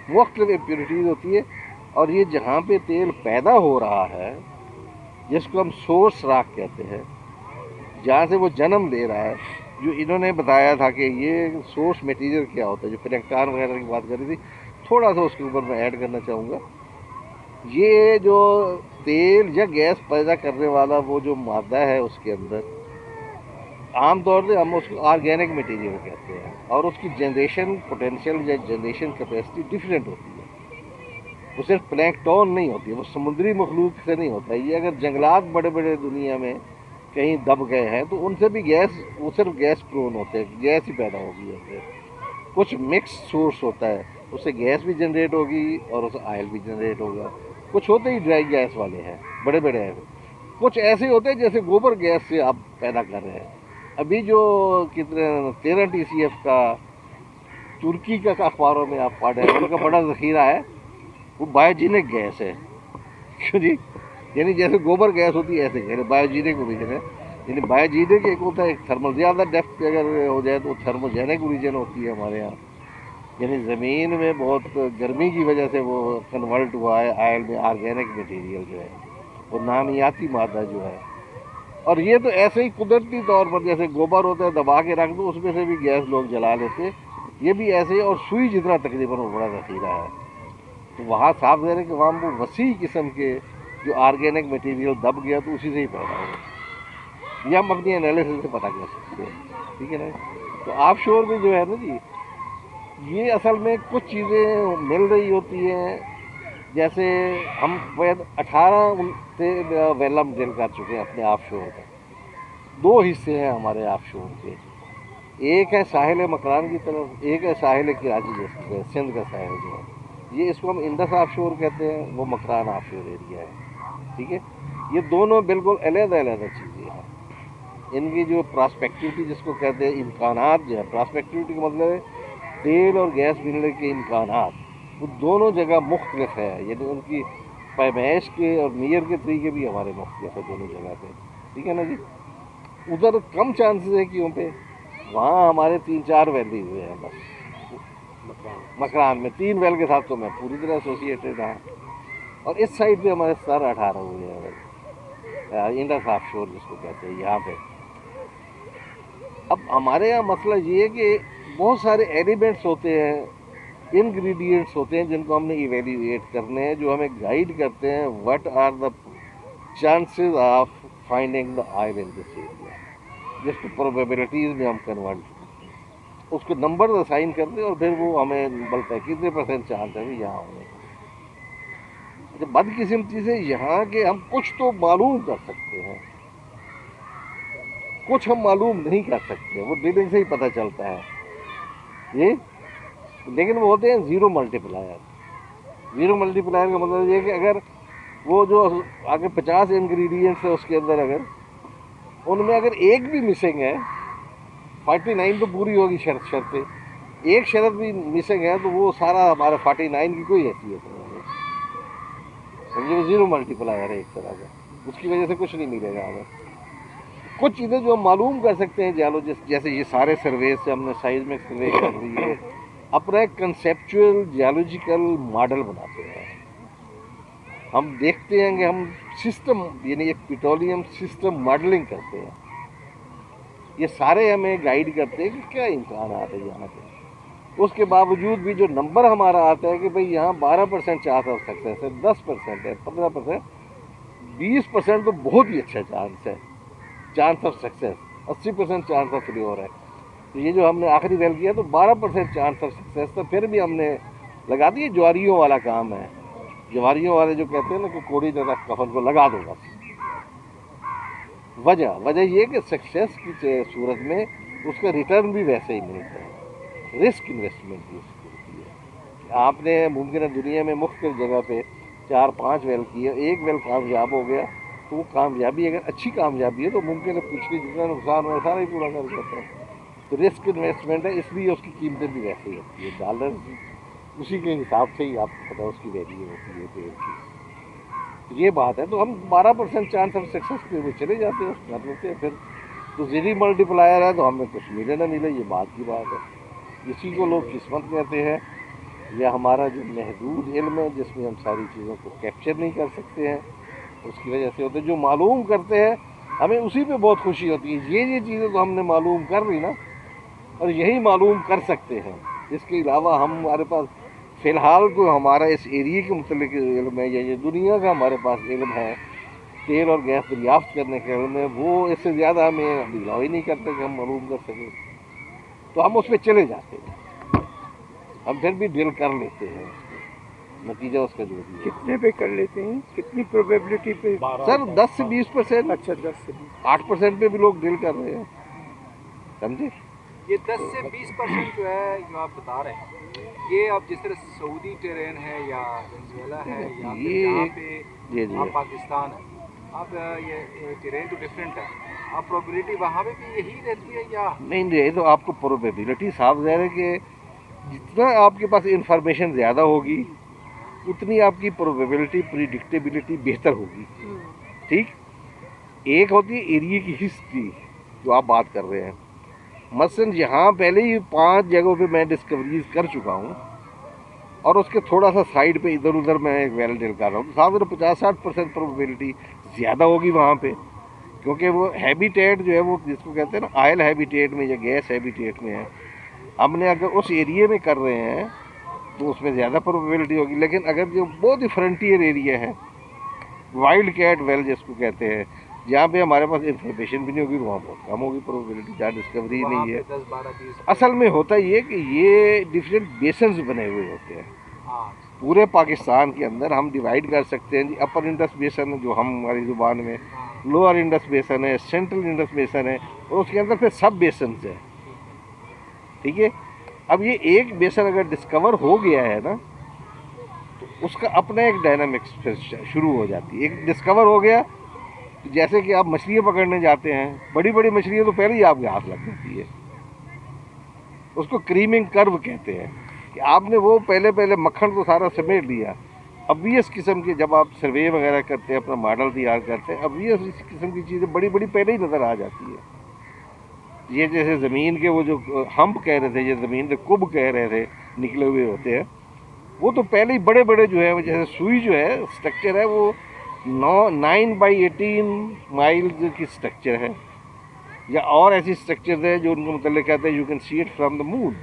मुख्तलिफ इम्प्योरिटीज़ होती है। और ये जहाँ पे तेल पैदा हो रहा है, जिसको हम सोर्स राख कहते हैं, जहाँ से वो जन्म ले रहा है, जो इन्होंने बताया था कि ये सोर्स मटेरियल क्या होता है, जो फिनेक्टान वगैरह की बात करी थी, थोड़ा सा उसके ऊपर मैं ऐड करना चाहूँगा। ये जो तेल या गैस पैदा करने वाला वो जो मादा है उसके अंदर, आमतौर से हम उसको ऑर्गेनिक मटेरियल कहते हैं, और उसकी जनरेशन पोटेंशियल या जनरेशन कैपेसिटी डिफरेंट होती है। वो सिर्फ प्लैंकटन नहीं होती है, वो समुद्री मखलूक से नहीं होता है। ये अगर जंगलात बड़े बड़े दुनिया में कहीं दब गए हैं तो उनसे भी गैस, वो सिर्फ गैस प्रोन होते हैं, गैस ही पैदा होगी उनसे। कुछ मिक्स सोर्स होता है, उससे गैस भी जनरेट होगी और उससे ऑयल भी जनरेट होगा। कुछ होते ही ड्राई गैस वाले हैं, बड़े बड़े हैं। कुछ ऐसे होते हैं जैसे गोबर गैस से आप पैदा कर रहे हैं। अभी जो कितने 13 TCF का तुर्की का अखबारों में आप पढ़ रहे हैं, उनका बड़ा ज़ख़ीरा है, वो बायोजेनिक गैस है। क्यों जी? यानी जैसे गोबर गैस होती है ऐसे यानी बायोजेनिक ओरिजिन है। यानी बायोजेनिक एक होता है, एक थर्मल, ज़्यादा डेप्थ पे अगर हो जाए तो थर्मोजेनिक ओरिजिन होती है हमारे यहाँ। यानी ज़मीन में बहुत गर्मी की वजह से वो कन्वर्ट हुआ है आयल में, ऑर्गेनिक मटेरियल जो है, वो नामियाती मादा जो है। और ये तो ऐसे ही कुदरती तौर पर जैसे गोबर होता है, दबा के रख दो, उसमें से भी गैस लोग जला लेते, ये भी ऐसे ही। और सुई जितना तकरीबन वो बड़ा ज़ख़ीरा है। तो वहाँ साफ ज़ाहिर है कि वहाँ वो वसी किस्म के जो ऑर्गेनिक मटेरियल दब गया तो उसी से ही पैदा हो। ये हम अपनी एनालिसिस से पता कर सकते हैं, ठीक है ना। तो ऑफ शोर में जो है ना जी, ये असल में कुछ चीज़ें मिल रही होती हैं। जैसे हम 18 से वेलम ड्रिल कर चुके हैं अपने ऑफ शोर का। दो हिस्से हैं हमारे ऑफ शोर के, एक है साहिल मकरान की तरफ, एक है साहिल कराची, सिंध का साहिल जो है, ये इसको हम इंडस ऑफ शोर कहते हैं, वो मकरान ऑफ शोर एरिया है, ठीक है। ये दोनों बिल्कुल अलग-अलग चीज़ें हैं। इनकी जो प्रॉस्पेक्टिविटी जिसको कहते हैं, इम्कानात जो है, प्रॉस्पेक्टिविटी का मतलब है तेल और गैस मिलने के इम्कानात, वो दोनों जगह मुख्तलिफ है। यानी उनकी पैमाइश के और मीयर के तरीके भी हमारे मुख्तलिफ है दोनों जगह पे, ठीक है ना जी। उधर कम चांसेस है कि पे, वहाँ हमारे 3-4 वैली हुए हैं बस। मकरान में 3 वेल के साथ तो मैं पूरी तरह एसोसिएटेड रहा। और इस साइड पे हमारे सर 18 हुए हैं, इंडस ऑफ शोर जिसको कहते हैं यहाँ पे। अब हमारे यहाँ मसला ये है कि बहुत सारे एलिमेंट्स होते हैं, इंग्रेडिएंट्स होते हैं जिनको हमने इवेल्यूएट करने हैं, जो हमें गाइड करते हैं what are the chances of finding the oil in this area, जिसको प्रोबेबिलिटीज़ में हम कन्वर्ट, उसको नंबर असाइन करते हैं और फिर वो हमें बोलता है कितने % चांस है भी यहाँ होने का। तो बदकिस्मती से यहाँ के हम कुछ तो मालूम कर सकते हैं, कुछ हम मालूम नहीं कर सकते, वो ड्रिलिंग से ही पता चलता है ये। लेकिन वो होते हैं ज़ीरो मल्टीप्लायर। ज़ीरो मल्टीप्लायर का मतलब ये कि अगर वो जो अगर 50 इंग्रेडिएंट्स है उसके अंदर, अगर उनमें अगर एक भी मिसिंग है, 49 तो पूरी होगी शर्तें, एक शर्त भी मिसिंग है तो वो सारा हमारा 49 की कोई हैसियत नहीं है। समझे, वो ज़ीरो मल्टीप्लायर है एक तरह का, उसकी वजह से कुछ नहीं मिलेगा हमें। कुछ चीज़ें जो हम मालूम कर सकते हैं जियोलॉजिस्ट, जैसे ये सारे सर्वे से हमने साइज़मिक सर्वे कर रही है, अपना एक कंसेप्चुअल जियोलॉजिकल मॉडल बनाते हैं। हम देखते हैं कि हम सिस्टम, यानी एक पेट्रोलियम सिस्टम मॉडलिंग करते हैं। ये सारे हमें गाइड करते हैं कि क्या इम्कान आते हैं यहाँ पे। उसके बावजूद भी जो नंबर हमारा आता है कि भाई यहाँ 12% चांस ऑफ सक्सेस है, 10% है, 15%, 20% तो बहुत ही अच्छा चांस है, chance of success, 80% chance of failure है। तो ये जो हमने आखिरी वेल किया तो 12% चांस ऑफ सक्सेस था, फिर भी हमने लगा दिए। ज्वारियों वाला काम है, ज्वारियों वाले जो कहते हैं ना कि कोड़ी तरह कफन को लगा दो बस। वजह ये कि सक्सेस की सूरत में उसका रिटर्न भी वैसे ही मिलता है, रिस्क इन्वेस्टमेंट भी उसकी होती है। आपने मुमकिन है दुनिया में मुख्तलिफ जगह पे 4-5 वेल किए, एक वेल कामयाब हो गया तो वो कामयाबी अगर अच्छी कामयाबी है तो मुमकिन है पिछली जितना नुकसान हुआ सारा ही पूरा कर देता है। तो रिस्क इन्वेस्टमेंट है, इसलिए उसकी कीमतें भी वैसे ही होती है। डॉलर उसी के हिसाब से ही आपको पता है उसकी वैल्यू होती है तेल की। तो ये बात है। तो हम 12% चांस ऑफ सक्सेस के हुए चले जाते हैं, उसमें कर लेते हैं फिर। तो ज़ीरो मल्टीप्लायर है तो हमें कुछ मिले ना मिले, ये बात की बात है। इसी को लोग किस्मत कहते हैं, या हमारा जो महदूद इल्म है जिसमें हम सारी चीज़ों को कैप्चर नहीं कर सकते हैं, उसकी वजह से होते हैं। जो मालूम करते हैं हमें उसी पे बहुत खुशी होती है। ये चीज़ें तो हमने मालूम कर ली ना, और यही मालूम कर सकते हैं। इसके अलावा हमारे पास फ़िलहाल तो हमारा इस एरिए के मुतल्लिक इल्म है, या ये दुनिया का हमारे पास इल्म है, तेल और गैस दरियाफ्त करने के इल्म है, वो इससे ज़्यादा हमें अभी अलाउ ही नहीं करते कि हम मालूम कर सकें। तो हम उस पर चले जाते हैं, हम फिर भी ड्रिल कर लेते हैं, नतीजा उसका जो भी है। कितने पे कर लेते हैं, कितनी प्रोबेबिलिटी पे? सर 10 से 20%। अच्छा, 10 से 20। 8% पे भी लोग ड्रिल कर रहे हैं, समझे। ये 10 से 20% जो है जो आप बता रहे हैं, ये अब जिस तरह सऊदी टेरेन है या वेनेजुएला है या फिर ये यहाँ पे जी आप पाकिस्तान है, अब ये टेरेन तो डिफरेंट है, अब प्रोबेबिलिटी वहाँ पे भी यही रहती है या? नहीं, ये तो आपको प्रोबेबिलिटी साफ ज़ाहिर है कि जितना आपके पास इंफॉर्मेशन ज़्यादा होगी उतनी आपकी प्रोबेबिलिटी, प्रिडिक्टेबिलिटी बेहतर होगी। ठीक, एक होती है एरिया की हिस्ट्री जो आप बात कर रहे हैं। मसलन यहाँ पहले ही 5 जगहों पे मैं डिस्कवरीज कर चुका हूँ, और उसके थोड़ा सा साइड पे इधर उधर मैं एक वेल ड्रिल कर रहा हूँ, तो साथ 50-60% प्रोबेबिलिटी ज़्यादा होगी वहाँ पे, क्योंकि वो हैबिटेट जो है वो जिसको कहते हैं ना ऑयल हैबिटेट में या गैस हैबिटेट में है। हमने अगर उस एरिए में कर रहे हैं तो उसमें ज़्यादा प्रोबेबिलिटी होगी। लेकिन अगर जो बहुत ही फ्रंटियर एरिया है, वाइल्ड कैट वेल जिसको कहते हैं, जहाँ पे हमारे पास इंफॉर्मेशन भी नहीं होगी, वहाँ बहुत कम होगी प्रोबेबिलिटी, जहाँ डिस्कवरी नहीं है। 10, 12, 20 असल में होता ये कि ये डिफरेंट बेसन्स बने हुए होते हैं। हाँ, पूरे पाकिस्तान के अंदर हम डिवाइड कर सकते हैं जी, अपर इंडस बेसन है जो हमारी ज़ुबान में, लोअर इंडस बेसन है, सेंट्रल इंडस बेसन है, और उसके अंदर फिर सब बेसन है। ठीक है, अब ये एक बेसन अगर डिस्कवर हो गया है ना, तो उसका अपना एक डायनामिक्स फिर शुरू हो जाती है। एक डिस्कवर हो गया, जैसे कि आप मछलियाँ पकड़ने जाते हैं, बड़ी बड़ी मछलियाँ तो पहले ही आपके हाथ लग जाती है, उसको क्रीमिंग कर्व कहते हैं, कि आपने वो पहले मक्खन तो सारा समेट लिया। ऑब्वियस किस्म की जब आप सर्वे वगैरह करते हैं, अपना मॉडल तैयार करते हैं, ऑब्वियस इस किस्म की चीज़ें बड़ी बड़ी पहले ही नज़र आ जाती है। ये जैसे ज़मीन के वो जो हम्प कह रहे थे, ये ज़मीन के कुब कह रहे थे निकले हुए होते हैं, वो तो पहले ही बड़े बड़े जो है, जैसे सुई जो है स्ट्रक्चर है वो 9/18 माइल्स की स्ट्रक्चर है, या और ऐसी स्ट्रक्चर है जो उनको मतलब कहते हैं you can see it from the moon,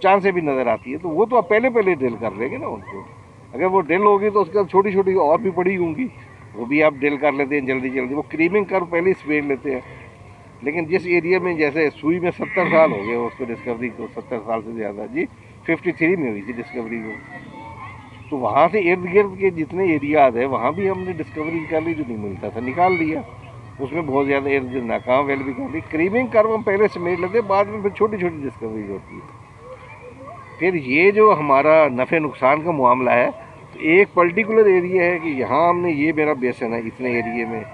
चांद से भी नज़र आती है। तो वो तो आप पहले ड्रिल कर लेंगे ना उनको। अगर वो ड्रिल होगी तो उसके बाद छोटी छोटी और भी बड़ी होंगी, वो भी आप ड्रिल कर लेते हैं जल्दी जल्दी, वो क्रीमिंग कर्व पहले ही समेट लेते हैं। लेकिन जिस एरिया में जैसे सुई में 70 साल हो गए उसको डिस्कवरी को, 70 साल से ज़्यादा जी, 53 में हुई थी डिस्कवरी को, तो वहाँ से इर्द गिर्द के जितने एरियाज है वहाँ भी हमने डिस्कवरी कर ली, जो नहीं मिलता था निकाल लिया। उसमें बहुत ज़्यादा इर्द गिर्द नाकाम वेल भी कर ली। क्रीमिंग कर्व हम पहले समेट लेते, बाद में फिर छोटी छोटी डिस्कवरी होती है। फिर ये जो हमारा नफ़े नुकसान का मामला है, तो एक पर्टिकुलर एरिया है कि यहाँ हमने ये मेरा बेसन है इतने एरिए में,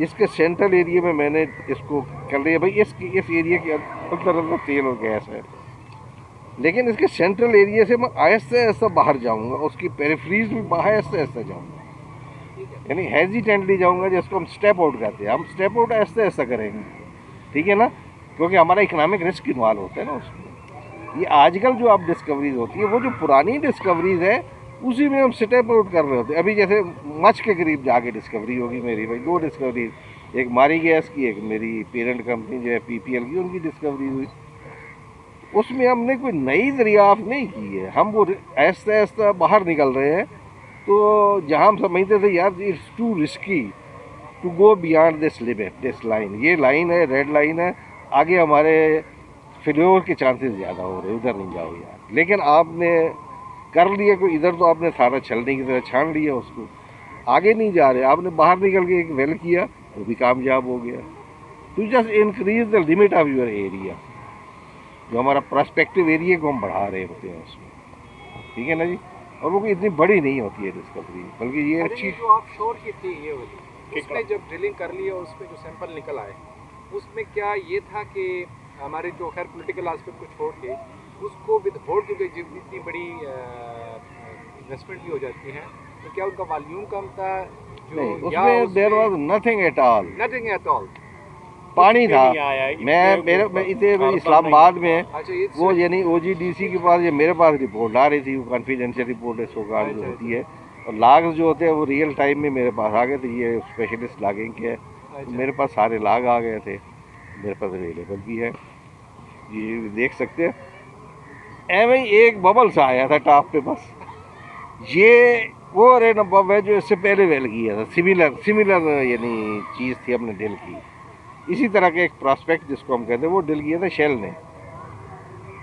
इसके सेंट्रल एरिया में मैंने इसको कर लिया भाई, इस एरिया के अंदर तेल और गैस है, लेकिन इसके सेंट्रल एरिया से मैं आहिस्ता आहिस्ता बाहर जाऊँगा, उसकी पेरिफ्रीज में बाहर आहिस्ता आहिस्ता जाऊँगा, यानी हेजिटेंटली जाऊँगा, जिसको हम स्टेप आउट कहते हैं। हम स्टेप आउट आहिस्ता आहिस्ता करेंगे, ठीक है ना, क्योंकि हमारा इकोनॉमिक रिस्क इन्वॉल्व होता है ना उसमें। ये आजकल जो आप डिस्कवरीज होती है, वो जो पुरानी डिस्कवरीज है उसी में हम स्टेप आउट कर रहे होते हैं। अभी जैसे मच के करीब जाके डिस्कवरी होगी मेरी भाई, 2 डिस्कवरी, एक मारी गैस की, एक मेरी पेरेंट कंपनी जो है PPL की, उनकी डिस्कवरी हुई। उसमें हमने कोई नई दरियाफ्त नहीं की है, हम वो आहिस्ता आहिस्ता बाहर निकल रहे हैं। तो जहाँ हम समझते थे यार it's too risky to go beyond this limit, this line, ये लाइन है, रेड लाइन है, आगे हमारे फेल्योर के चांसेस ज़्यादा हो रहे, उधर नहीं जाओ यार। लेकिन आपने कर लिया कोई इधर, तो आपने सारा छलने की तरह छान लिया उसको, आगे नहीं जा रहे, आपने बाहर निकल के एक वेल किया, वो भी कामयाब हो गया। तो just increase the limit of your area, जो हमारा प्रस्पेक्टिव एरिया को हम बढ़ा रहे होते हैं उसमें, ठीक है ना जी। और वो कोई इतनी बड़ी नहीं होती है डिस्कवरी, बल्कि ये अच्छी। जो आप शोर की थी ये वाली, उसमें जब ड्रिलिंग कर ली और उसमें जो सैंपल निकल आए, उसमें क्या ये था कि हमारे जो खैर पॉलिटिकल एस्पेक्ट को छोड़ के उसको विद होल्ड, क्योंकि इतनी बड़ी इन्वेस्टमेंट भी हो जाती है, तो क्या उनका वॉल्यूम कम था जो? नहीं, उसमें there was nothing at all, nothing at all. पानी था। नहीं आया है, मैं इतने इस्लामाबाद में अच्छा ये वो यानी OGDC के पास, ये मेरे पास रिपोर्ट आ रही थी, वो कॉन्फिडेंशियल रिपोर्ट है सोगार्ड जो होती है, और लाग जो होते हैं वो रियल टाइम में मेरे पास आ गए थे। ये स्पेशलिस्ट लागिंग के है, तो मेरे पास सारे लाग आ गए थे, मेरे पास अवेलेबल भी है, ये देख सकते हैं। एवं ही एक बबल सा आया था टॉप पे बस, ये वो अरे नब्बा है जो इससे पहले वेल किया था, सिमिलर यानी चीज़ थी अपने दिल की। इसी तरह के एक प्रॉस्पेक्ट जिसको हम कहते हैं वो डिल किया था शेल ने,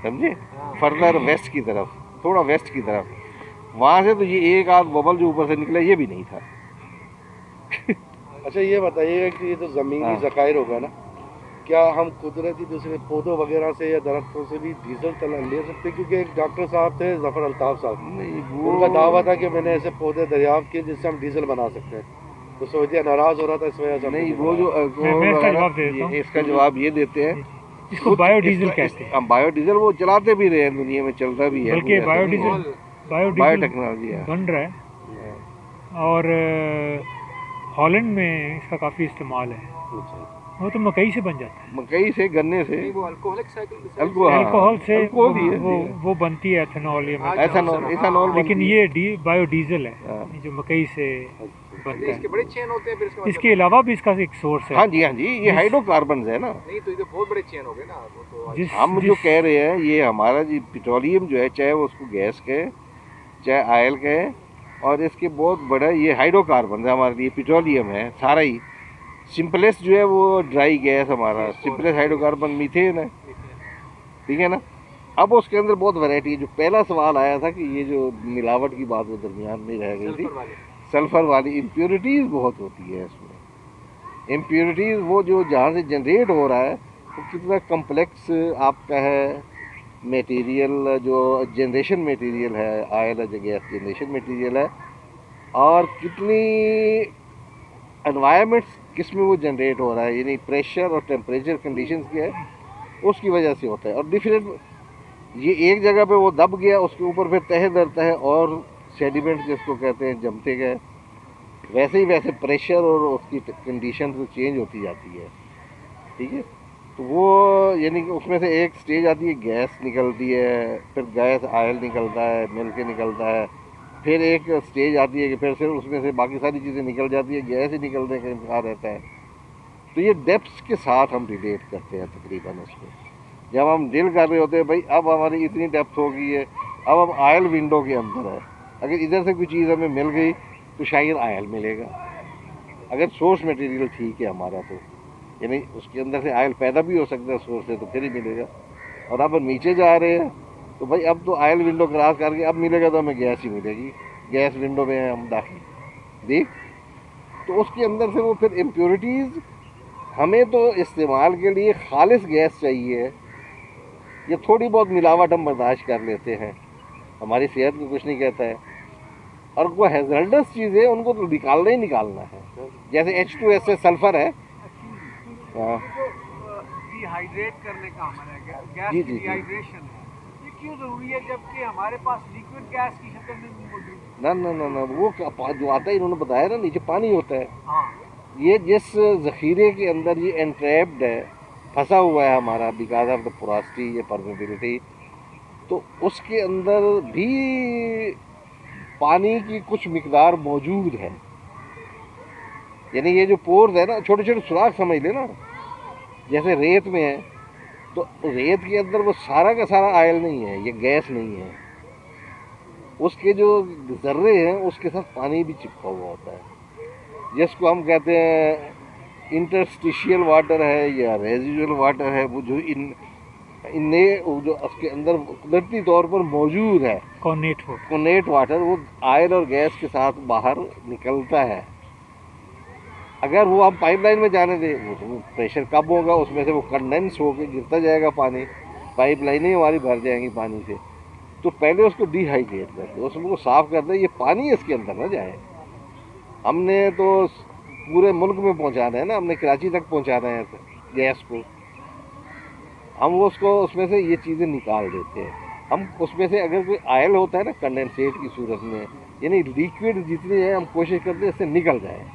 समझे, फर्दर वेस्ट की तरफ, थोड़ा वेस्ट की तरफ, वहाँ से तो ये एक आध बबल जो ऊपर से निकला ये भी नहीं था। अच्छा ये बताइए कि ये जो ज़मीनी हाँ। ज़खायर होगा ना, क्या हम कुदरती दूसरे पौधों वगैरह से या दरख्तों से भी डीजल ले सकते हैं? क्योंकि एक डॉक्टर साहब थे ज़फ़र अल्ताफ़ साहब, नहीं उनका दावा था कि मैंने ऐसे पौधे दरियाफ्त किए जिससे हम डीजल बना सकते हैं, तो सऊदीया नाराज़ हो रहा था इस वजह से। नहीं, वो जो मैं इसका जवाब दे देता हूँ। इसका जवाब ये देते हैं, इसको बायोडीजल कहते हैं। हम बायोडीजल वो चलाते भी रहे हैं, दुनिया में चलता भी है, बल्कि बायोडीजल बायोटेक्नोलॉजी है, बन रहा है, और हॉलैंड में इसका काफ़ी इस्तेमाल है। वो तो मकई से बन जाता है, मकई से, गन्ने से, वो अल्कोहलिक साइकिल अल्कोहल से अल्कोहल भी है, वो बनती है एथेनॉल, ये एथेनॉल, लेकिन ये बायोडीजल है हाँ। जो मकई से बनता इसके है। बड़े चेन होते हैं फिर इसका इसके अलावा भी इसका एक सोर्स है। हाँ जी, ये हाइड्रोकार्बन है ना। नहीं तो ये तो बहुत बड़े चेन हो गए ना वो तो। जिस हम जो कह रहे हैं ये हमारा जी पेट्रोलियम जो है, चाहे वो उसको गैस कहे चाहे आयल कहे, और इसके बहुत बड़ा ये हाइड्रोकार्बन है हमारे लिए, पेट्रोलियम है सारा ही। सिंपलेस्ट जो है वो ड्राई गैस हमारा, सिंपलेस्ट हाइड्रोकार्बन मीथेन है, ठीक है ना। अब उसके अंदर बहुत वैरायटी है। जो पहला सवाल आया था कि ये जो मिलावट की बात वो दरमियान में रह गई थी, सल्फर वाली इम्प्योरिटीज़ बहुत होती है इसमें। इम्प्योरिटीज़ वो जो जहाँ से जनरेट हो रहा है वो कितना कम्प्लेक्स आपका है मटेरियल, जो जनरेशन मटेरियल है, आयल गैस जनरेशन मटेरियल है, और कितनी एनवायरनमेंट्स किस में वो जनरेट हो रहा है, यानी प्रेशर और टेम्परेचर कंडीशंस क्या है, उसकी वजह से होता है। और डिफरेंट, ये एक जगह पे वो दब गया, उसके ऊपर फिर तह दरता है और सेडिमेंट जिसको कहते हैं जमते गए, वैसे ही वैसे प्रेशर और उसकी कंडीशन तो चेंज होती जाती है, ठीक है। तो वो यानी कि उसमें से एक स्टेज आती है गैस निकलती है, फिर गैस आयल निकलता है, मिल के निकलता है, फिर एक स्टेज आती है कि फिर सिर्फ उसमें से बाकी सारी चीज़ें निकल जाती है, गैस ही निकलने का इम्कान रहता है। तो ये डेप्थ्स के साथ हम रिलेट करते हैं तकरीबन उसमें। जब हम डील कर रहे होते हैं भाई अब हमारी इतनी डेप्थ हो गई है, अब हम आयल विंडो के अंदर है, अगर इधर से कोई चीज़ हमें मिल गई तो शायद आयल मिलेगा, अगर सोर्स मटेरियल ठीक है हमारा, तो यानी उसके अंदर से आयल पैदा भी हो सकता है सोर्स से, तो फिर ही मिलेगा। और अब हम नीचे जा रहे हैं तो भाई अब तो आयल विंडो क्रॉस करके अब मिलेगा तो हमें गैस ही मिलेगी, गैस विंडो में हम दाखिल देख, तो उसके अंदर से वो फिर इम्प्योरिटीज़ हमें तो इस्तेमाल के लिए खालिस गैस चाहिए, ये थोड़ी बहुत मिलावट हम बर्दाश्त कर लेते हैं, हमारी सेहत को कुछ नहीं कहता है। और वो हैजर्डस चीज़ें उनको तो निकालना ही निकालना है, जैसे H2S से सल्फर है, डिहाइड्रेट करने का अमल है, गैस जी, की जी, जी। डिहाइड्रेशन है, ये क्यों जरूरी है जबकि हमारे पास लिक्विड गैस की शक्ल में भी मौजूद है? ना वो जो आता है इन्होंने बताया ना, नीचे पानी होता है, हाँ, ये जिस ज़ख़ीरे के अंदर ये एंट्रैप्ड है, फंसा हुआ है हमारा बिकॉज ऑफ द पोरोसिटी या परमेबिलिटी, तो उसके अंदर भी पानी की कुछ मिकदार मौजूद है। यानी ये जो पोर्स है ना, छोटे छोटे सुराख समझ लेना, जैसे रेत में है, तो रेत के अंदर वो सारा का सारा आयल नहीं है, ये गैस नहीं है, उसके जो जर्रे हैं उसके साथ पानी भी चिपका हुआ होता है, जिसको हम कहते हैं इंटरस्टिशियल वाटर है या रेजिडुअल वाटर है, वो जो जो उसके अंदर कुदरती तौर पर मौजूद है, कोनेट वाटर, वो आयल और गैस के साथ बाहर निकलता है। अगर वो हम पाइपलाइन में जाने दें, वो तो प्रेशर कम होगा, उसमें से वो कंडेंस होकर गिरता जाएगा पानी, पाइपलाइनें हमारी भर जाएंगी पानी से। तो पहले उसको डिहाइड्रेट करते, उसको साफ़ करते, ये पानी इसके अंदर ना जाए। हमने तो पूरे मुल्क में पहुंचाना है ना, हमने कराची तक पहुंचाना है गैस को, हम वो उसको उसमें से ये चीज़ें निकाल देते हैं। हम उसमें से अगर कोई आयल होता है ना कंडेंसेट की सूरत में, यानी लिक्विड जितनी है हम कोशिश करते हैं इससे निकल जाए,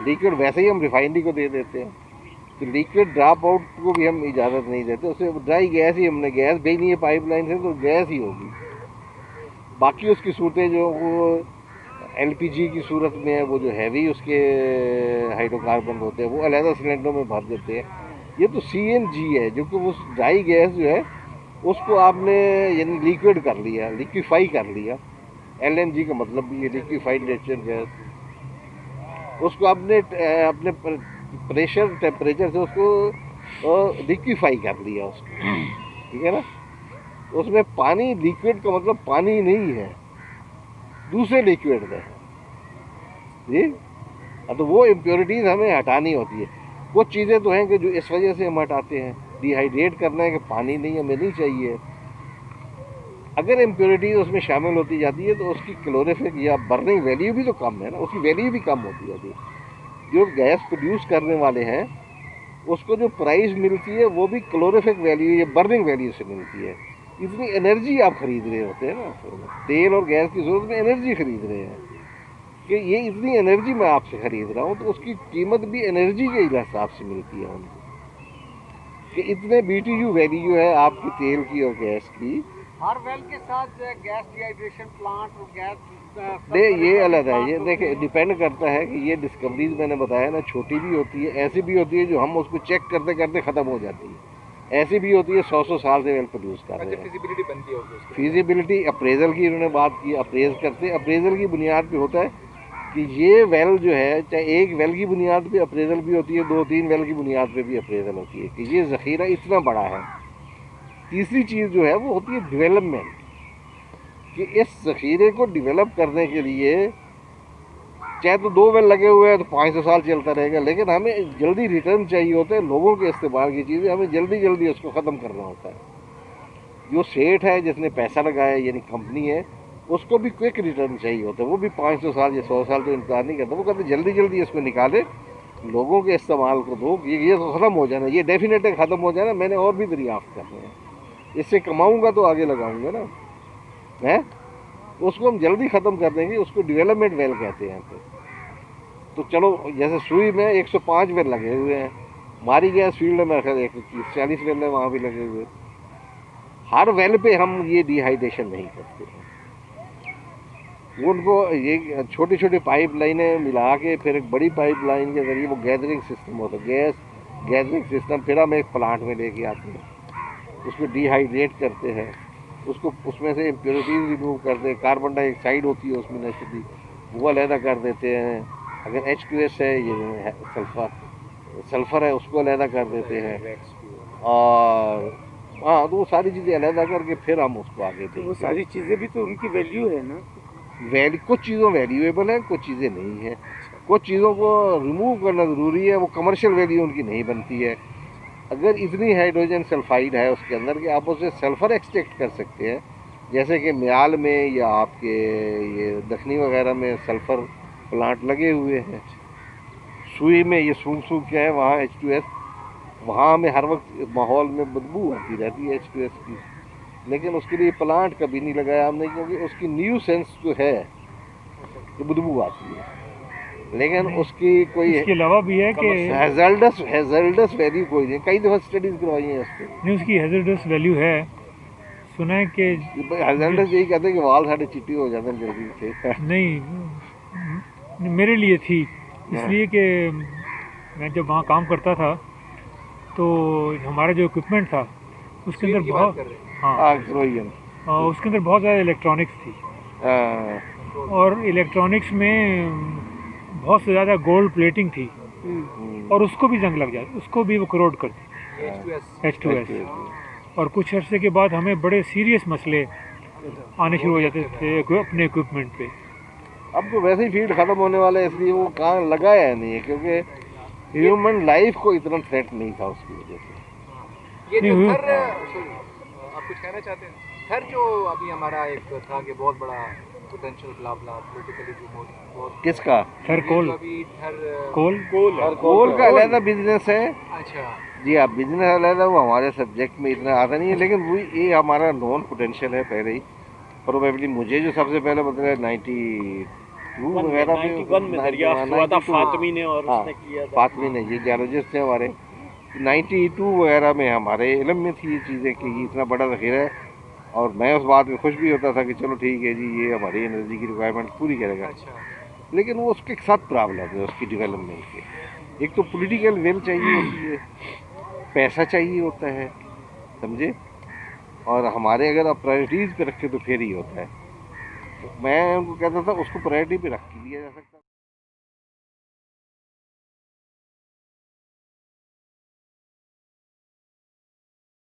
लिक्विड वैसे ही हम रिफाइनरी को दे देते हैं, तो लिक्विड ड्रॉप आउट को भी हम इजाज़त नहीं देते, उसे ड्राई गैस ही, हमने गैस भेजनी है पाइपलाइन से तो गैस ही होगी। बाकी उसकी सूरतें जो वो एलपीजी की सूरत में है, वो जो हैवी उसके हाइड्रोकार्बन होते हैं वो अलहदा सिलेंडरों में भर देते हैं। ये तो सीएनजी है, जो कि वो ड्राई गैस जो है उसको आपने यानी लिक्विड कर लिया, लिक्विफाई कर लिया। एलएनजी का मतलब भी है लिक्विफाइड नेचुरल गैस। उसको आपने अपने प्रेशर टेम्परेचर से उसको लिक्विफाई कर लिया उसको, ठीक है ना। उसमें पानी, लिक्विड का मतलब पानी नहीं है, दूसरे लिक्विड है जी। तो वो इम्प्योरिटीज़ हमें हटानी होती है। कुछ चीज़ें तो हैं कि जो इस वजह से हम हटाते हैं, डिहाइड्रेट करना है कि पानी नहीं हमें नहीं चाहिए। अगर इम्प्योरिटीज़ उसमें शामिल होती जाती है तो उसकी कैलोरीफिक या बर्निंग वैल्यू भी तो कम है ना, उसकी वैल्यू भी कम होती जाती है। जो गैस प्रोड्यूस करने वाले हैं उसको जो प्राइस मिलती है वो भी कैलोरीफिक वैल्यू या बर्निंग वैल्यू से मिलती है। इतनी एनर्जी आप खरीद रहे होते हैं ना, तेल और गैस की सूरत में एनर्जी खरीद रहे हैं कि ये इतनी एनर्जी मैं आपसे खरीद रहा हूँ, तो उसकी कीमत भी एनर्जी के हिसाब से मिलती है उनको, कि इतने BTU वैल्यू है आपकी तेल की और गैस की। हर वेल के साथ जो है गैस डिहाइड्रेशन प्लांट और गैस ये अलग है। ये देखिए डिपेंड करता है कि ये डिस्कवरीज मैंने बताया ना, छोटी भी होती है, ऐसी भी होती है जो हम उसको चेक करते करते ख़त्म हो जाती है, ऐसी भी होती है 100 साल से वेल प्रोड्यूस कर रहे हैं। फिजिबिलिटी बनती है उसकी। फिजिबिलिटी अप्रेजल की इन्होंने बात की, अप्रेज करते, अप्रेजल की बुनियाद पे होता है कि ये वेल जो है, चाहे एक वेल की बुनियाद पे अप्रेजल भी होती है, 2-3 वेल की बुनियाद पे भी अप्रेजल होती है कि ये ज़ख़ीरा इतना बड़ा है। तीसरी चीज़ जो है वो होती है डेवलपमेंट, कि इस ज़ख़ीरे को डेवलप करने के लिए चाहे तो 2 वेल लगे हुए हैं तो 500 साल चलता रहेगा, लेकिन हमें जल्दी रिटर्न चाहिए होता है। लोगों के इस्तेमाल की चीज़ें हमें जल्दी जल्दी उसको ख़त्म करना होता है। जो सेठ है जिसने पैसा लगाया यानी कंपनी है, उसको भी क्विक रिटर्न चाहिए होता है। वो भी 500 साल या 100 साल तो इंतजार नहीं करता, वो कहते जल्दी जल्दी इसको निकाले, लोगों के इस्तेमाल को दो, ये तो ख़त्म हो जाना, ये डेफिनेटली ख़त्म हो जाना, मैंने और भी दरियाफ्त करने हैं, इससे कमाऊँगा तो आगे लगाऊँगा ना, है। उसको हम जल्दी ख़त्म कर देंगे, उसको डेवलपमेंट वेल कहते हैं। तो चलो जैसे सुई में 105 वेल लगे हुए हैं, हमारी गैस फील्ड में 140 वेल है, वहाँ भी लगे हुए। हर वेल पे हम ये डिहाइड्रेशन नहीं करते हैं, उनको ये छोटी छोटी पाइप लाइनें मिला के फिर एक बड़ी पाइप लाइन के ज़रिए वो गैदरिंग सिस्टम होता है, गैस गैदरिंग सिस्टम, फिर हम एक प्लांट में लेके आते हैं, उसको डिहाइड्रेट करते हैं, उसको उसमें से इम्प्योरिटीज रिमूव करते हैं, कार्बन डाइऑक्साइड होती है उसमें नेचुरली, वो अलहदा कर देते हैं। अगर H2S है, ये सल्फ़र है, उसको अलहदा कर देते हैं। और हाँ, तो वो सारी चीज़ें अलहदा करके फिर हम उसको आगे देते हैं। वो सारी चीज़ें भी तो उनकी वैल्यू है ना। कुछ चीज़ों वैल्यूएबल है, कुछ चीज़ें नहीं है, कुछ चीज़ों को रिमूव करना ज़रूरी है, वो कमर्शियल वैल्यू उनकी नहीं बनती है। अगर इतनी हाइड्रोजन सल्फाइड है उसके अंदर कि आप उसे सल्फ़र एक्सट्रैक्ट कर सकते हैं, जैसे कि म्याल में या आपके ये दखनी वगैरह में सल्फ़र प्लांट लगे हुए हैं, सुई में ये सूख के है, वहाँ H2S, वहाँ हमें हर वक्त माहौल में बदबू आती रहती है H2S की, लेकिन उसके लिए प्लांट कभी नहीं लगाया हमने, क्योंकि उसकी न्यूसेंस जो है जो बदबू आती है, लेकिन उसकी कोई इसके अलावा भी है कि हैज़र्डस वैल्यू कोई नहीं। कई दफ़ा स्टडीज़ करवाई हैं उस पर, नहीं, उसकी हैज़र्डस वैल्यू है। सुना है कि हैज़र्डस यही कहते हैं कि वाल साढ़े चिट्टे हो जाते हैं जल्दी से। नहीं, मेरे लिए थी, इसलिए कि मैं जब वहाँ काम करता था तो हमारा जो इक्विपमेंट था उसके अंदर बहुत, हाँ, उसके अंदर बहुत ज़्यादा इलेक्ट्रॉनिक्स थी, और इलेक्ट्रॉनिक्स में बहुत से ज़्यादा गोल्ड प्लेटिंग थी, और उसको भी जंग लग जाती, उसको भी वो करोड करती, H2S। और कुछ अर्से के बाद हमें बड़े सीरियस मसले आने शुरू हो जाते थे अपने इक्विपमेंट पे। अब तो वैसे ही फील्ड ख़त्म होने वाला है, इसलिए वो कहाँ लगाया नहीं है, क्योंकि ह्यूमन लाइफ को इतना थ्रेट नहीं था उसकी वजह से। ये जो थर, आप कुछ कहना चाहते हैं? थर जो अभी हमारा एक था कि बहुत बड़ा पोटेंशियल पॉलिटिकली जो बहुत, किसका? थर कोल, अभी थर कोल का अलग बिजनेस है। अच्छा जी, आप बिजनेस अलग है, वो हमारे सब्जेक्ट में इतना आता नहीं है, लेकिन वो ये हमारा नॉन पोटेंशियल है पहले ही। प्रोबेबली मुझे जो सबसे पहले बताया 92 वगैरह में दरियाफ्त हुआ था फातमी ने, और उसने किया था। फातमी ने, ये जियोलॉजिस्ट थे हमारे, 92 वगैरह में हमारे इल्म में थी ये चीज़ें कि इतना बड़ा ज़ख़ीरा है, और मैं उस बात में खुश भी होता था कि चलो ठीक है जी, ये हमारी एनर्जी की रिक्वायरमेंट पूरी करेगा। अच्छा। लेकिन वो उसके साथ प्रॉब्लम है उसकी डेवलपमेंट के। एक तो पॉलिटिकल विल चाहिए होती है, पैसा चाहिए होता है, समझे, और हमारे अगर आप प्रायोरिटीज़ पे रखें तो फिर ही होता है। तो मैं उनको कहता था उसको प्रायोरिटी पे रख के दिया जा सकता है।